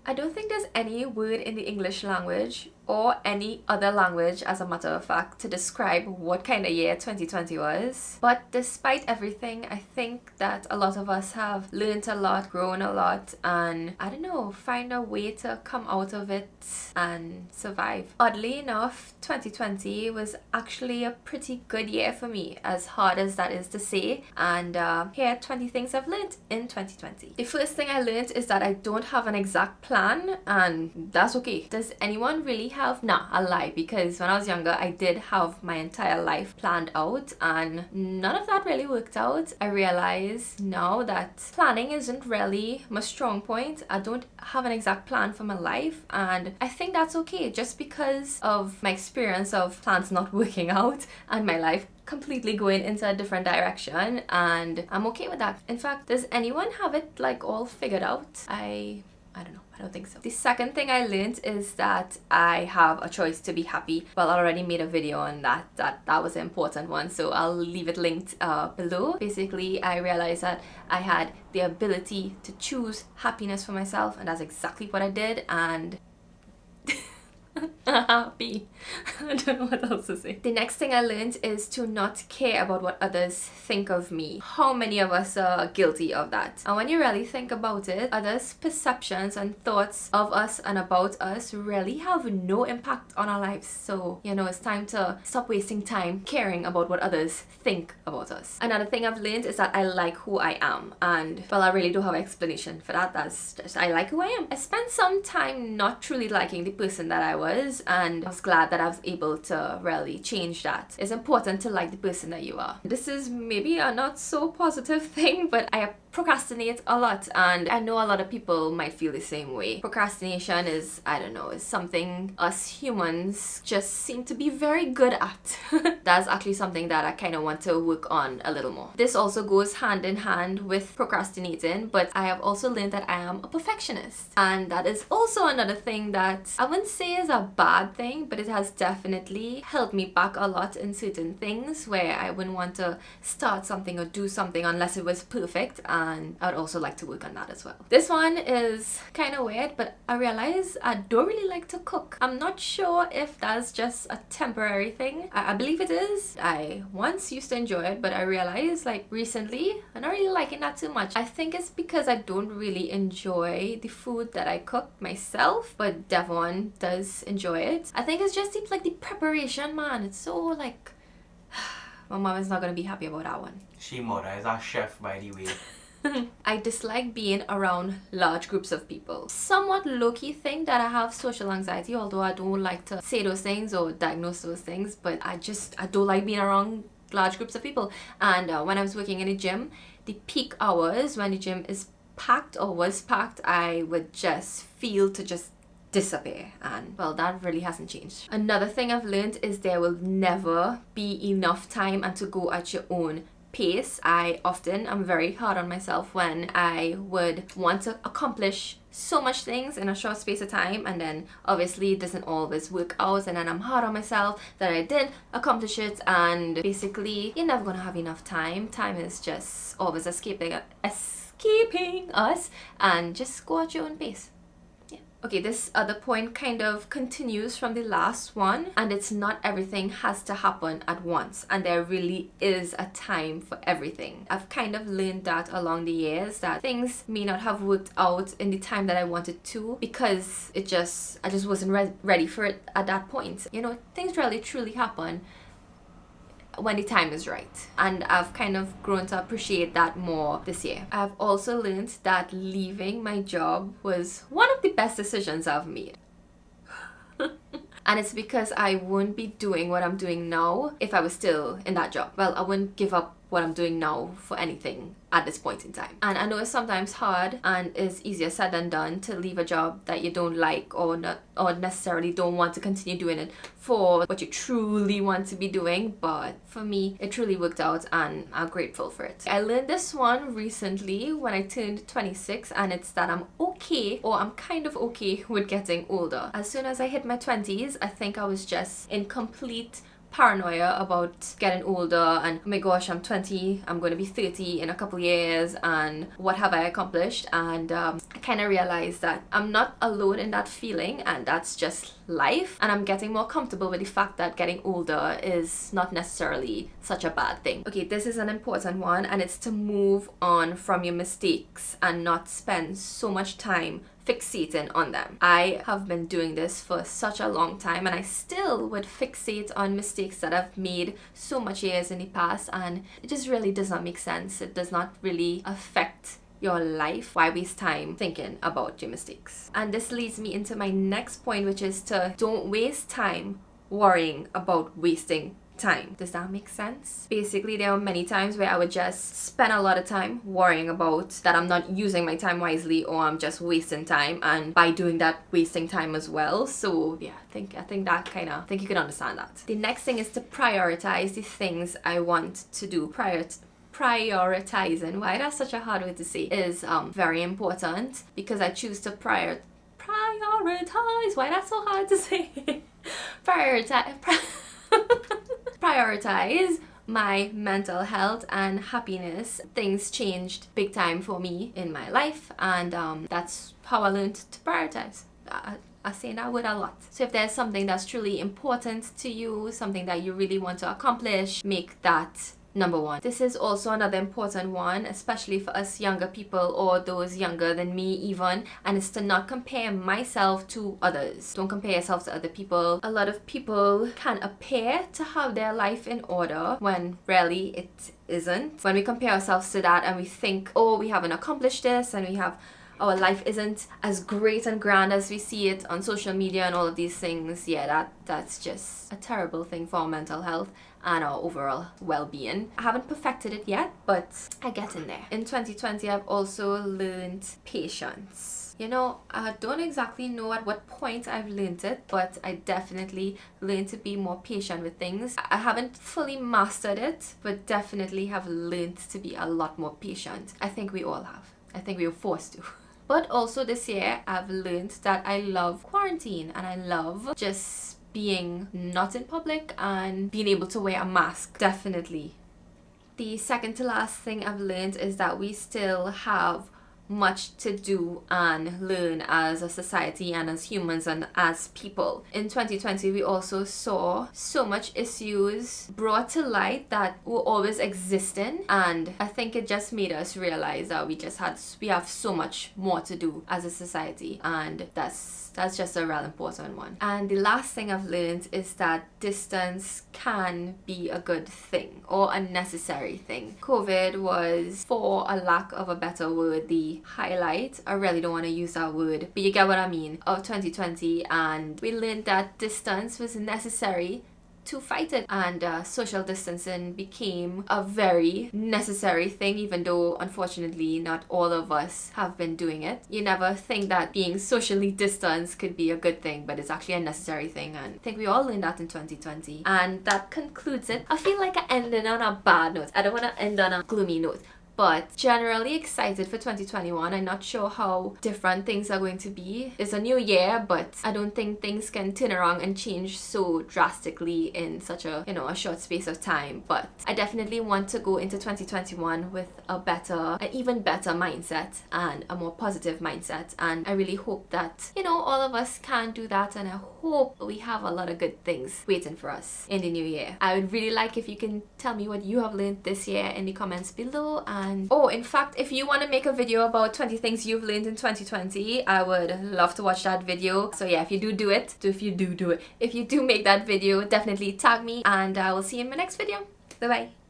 I don't think there's any word in the English language or any other language, as a matter of fact, to describe what kind of year 2020 was. But despite everything, I think that a lot of us have learned a lot, grown a lot, and I don't know, find a way to come out of it and survive. Oddly enough, 2020 was actually a pretty good year for me, as hard as that is to say. And here are 20 things I've learned in 2020. The first thing I learned is that I don't have an exact plan, and that's okay. Does anyone really have? Nah, I lie, because when I was younger I did have my entire life planned out and none of that really worked out. I realize now that planning isn't really my strong point. I don't have an exact plan for my life, and I think that's okay, just because of my experience of plans not working out and my life completely going into a different direction, and I'm okay with that. In fact, does anyone have it like all figured out? I don't know. I don't think so. The second thing I learned is that I have a choice to be happy. Well, I already made a video on that. That was an important one, so I'll leave it linked below. Basically, I realized that I had the ability to choose happiness for myself, and that's exactly what I did, and happy. I don't know what else to say. The next thing I learned is to not care about what others think of me. How many of us are guilty of that? And when you really think about it, others' perceptions and thoughts of us and about us really have no impact on our lives. So, you know, it's time to stop wasting time caring about what others think about us. Another thing I've learned is that I like who I am. And, well, I really don't have an explanation for that. That's just, I like who I am. I spent some time not truly liking the person that I was, and I was glad that I was able to really change that. It's important to like the person that you are. This is maybe a not so positive thing, but I procrastinate a lot, and I know a lot of people might feel the same way. Procrastination is, I don't know, is something us humans just seem to be very good at. That's actually something that I kind of want to work on a little more. This also goes hand in hand with procrastinating, but I have also learned that I am a perfectionist, and that is also another thing that I wouldn't say is a bad thing, but it has definitely held me back a lot in certain things where I wouldn't want to start something or do something unless it was perfect, and I would also like to work on that as well. This one is kind of weird, but I realize I don't really like to cook. I'm not sure if that's just a temporary thing. I believe it is. I once used to enjoy it, but I realized like recently I'm not really liking that too much. I think it's because I don't really enjoy the food that I cook myself, but Devon does enjoy it. I think it's just like the preparation, man. It's so like my mom is not gonna be happy about that one. She mother is a chef, by the way. I dislike being around large groups of people. Somewhat low-key think that I have social anxiety, although I don't like to say those things or diagnose those things, but I don't like being around large groups of people. And when I was working in a gym, the peak hours when the gym is packed or was packed, I would just feel to just disappear, and well, that really hasn't changed. Another thing I've learned is there will never be enough time and to go at your own pace. I often am very hard on myself when I would want to accomplish so much things in a short space of time, and then obviously it doesn't always work out, and then I'm hard on myself that I didn't accomplish it, and basically you're never gonna have enough time. Time is just always escaping us, and just go at your own pace. Okay, this other point kind of continues from the last one, and it's not everything has to happen at once, and there really is a time for everything. I've kind of learned that along the years, that things may not have worked out in the time that I wanted to, because I just wasn't ready for it at that point. You know, things really truly happen when the time is right, and I've kind of grown to appreciate that more this year. I've also learned that leaving my job was one of the best decisions I've made. And it's because I wouldn't be doing what I'm doing now if I was still in that job. Well, I wouldn't give up what I'm doing now for anything at this point in time. And I know it's sometimes hard and it's easier said than done to leave a job that you don't like or necessarily don't want to continue doing it for what you truly want to be doing, but for me it truly worked out and I'm grateful for it. I learned this one recently when I turned 26, and it's that I'm okay, or I'm kind of okay with getting older. As soon as I hit my 20s, I think I was just in complete paranoia about getting older and oh my gosh, I'm 20, I'm going to be 30 in a couple years, and what have I accomplished? And I kind of realized that I'm not alone in that feeling, and that's just life. And I'm getting more comfortable with the fact that getting older is not necessarily such a bad thing. Okay, this is an important one, and it's to move on from your mistakes and not spend so much time fixating on them. I have been doing this for such a long time, and I still would fixate on mistakes that I've made so much years in the past, and it just really does not make sense. It does not really affect your life. Why waste time thinking about your mistakes? And this leads me into my next point, which is to don't waste time worrying about wasting time. Does that make sense? Basically, there are many times where I would just spend a lot of time worrying about that I'm not using my time wisely, or I'm just wasting time, and by doing that, wasting time as well. So yeah, I think that kind of, I think you can understand that. The next thing is to prioritize the things I want to do. Prioritizing, why that's such a hard word to say, is very important, because I choose to prioritize. Why that's so hard to say? Prioritize my mental health and happiness. Things changed big time for me in my life, and that's how I learned to prioritize. I say that word a lot. So if there's something that's truly important to you, something that you really want to accomplish, make that number one. This is also another important one, especially for us younger people, or those younger than me even, and it's to not compare myself to others. Don't compare yourself to other people. A lot of people can appear to have their life in order when really it isn't. When we compare ourselves to that and we think, oh, we haven't accomplished this, and our life isn't as great and grand as we see it on social media and all of these things, yeah, that's just a terrible thing for our mental health and our overall well-being. I haven't perfected it yet, but I get in there. In 2020, I've also learned patience. You know, I don't exactly know at what point I've learned it, but I definitely learned to be more patient with things. I haven't fully mastered it, but definitely have learned to be a lot more patient. I think we all have. I think we were forced to. But also this year, I've learned that I love quarantine, and I love just being not in public and being able to wear a mask. Definitely. The second to last thing I've learned is that we still have much to do and learn as a society and as humans and as people. In 2020, we also saw so much issues brought to light that were always existing, and I think it just made us realize that we have so much more to do as a society, and that's just a real important one. And the last thing I've learned is that distance can be a good thing or a necessary thing. COVID was, for a lack of a better word, the highlight, I really don't want to use that word, but you get what I mean, of 2020, and we learned that distance was necessary to fight it, and social distancing became a very necessary thing, even though unfortunately not all of us have been doing it. You never think that being socially distanced could be a good thing, but it's actually a necessary thing, and I think we all learned that in 2020. And that concludes it. I feel like I ended on a bad note. I don't want to end on a gloomy note, but generally excited for 2021. I'm not sure how different things are going to be. It's a new year, but I don't think things can turn around and change so drastically in such a short space of time. But I definitely want to go into 2021 with an even better mindset and a more positive mindset. And I really hope that, all of us can do that, and I hope we have a lot of good things waiting for us in the new year. I would really like if you can tell me what you have learned this year in the comments below. And in fact, if you want to make a video about 20 things you've learned in 2020, I would love to watch that video. So yeah, if you do make that video, definitely tag me, and I will see you in my next video. Bye bye.